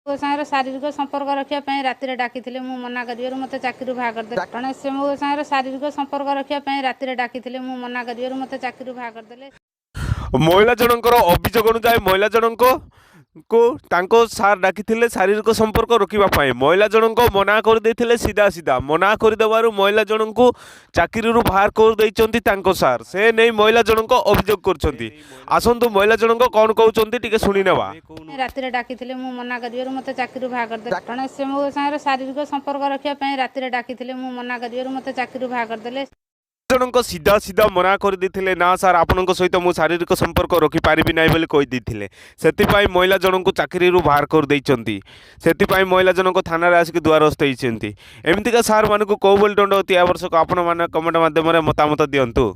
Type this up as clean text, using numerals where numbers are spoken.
ମୋ ସାଙ୍ଗରେ ଶାରୀରିକ ସମ୍ପର୍କ ରଖିବା ପାଇଁ ରାତିରେ ଡାକିଥିଲେ ମୁଁ ମନା କରିବାରୁ ମୋତେ ଚାକିରିରୁ ବାହାର କରିଦେଲେ। ଜଣେ ସେ ମୋ ସାଙ୍ଗରେ ଶାରୀରିକ ସମ୍ପର୍କ ରଖିବା ପାଇଁ ରାତିରେ ଡାକିଥିଲେ ମୁଁ ମନା କରିବାରୁ ମୋତେ ଚାକିରିରୁ ବାହାର କରିଦେଲେ। ମହିଳା ଜଣଙ୍କର ଅଭିଯୋଗ ଅନୁଯାୟୀ ମହିଳା ଜଣଙ୍କ को तांको सार डाकिथिले शारीरिक संपर्क रोकिबा पाए महिला जनक मना कर देथिले सीधा सीधा मना कर देबारु महिला जनक चाकरीरु बाहर कर दैचंती तांको सार से नै महिला जनक अभियोग करचंती। आसंतु महिला जनक कोन कहउचंती टिके सुनि नेबा। राति रे डाकिथिले मु मना करियरु मते चाकरीरु बाहर कर दे जणे से मो संगे शारीरिक संपर्क रखिया पई राति रे डाकिथिले मु मना करियरु मते चाकरीरु बाहर कर देले। जनक सीधा सीधा मना कर देथिले ना सर आपनक सहित मु शारीरिक संपर्क रखि पारिबि नै बोली कहि देथिले। सेति पई महिला जनक चाकरीरु बाहर कर दैचंती। सेति पई महिला जनक थाना रे आसिक द्वारस्थ हैचंती। एमितिका सार मानको को बोल दंड अति आवश्यक आपण माने कमेंट माध्यम रे मतामत दियंतु।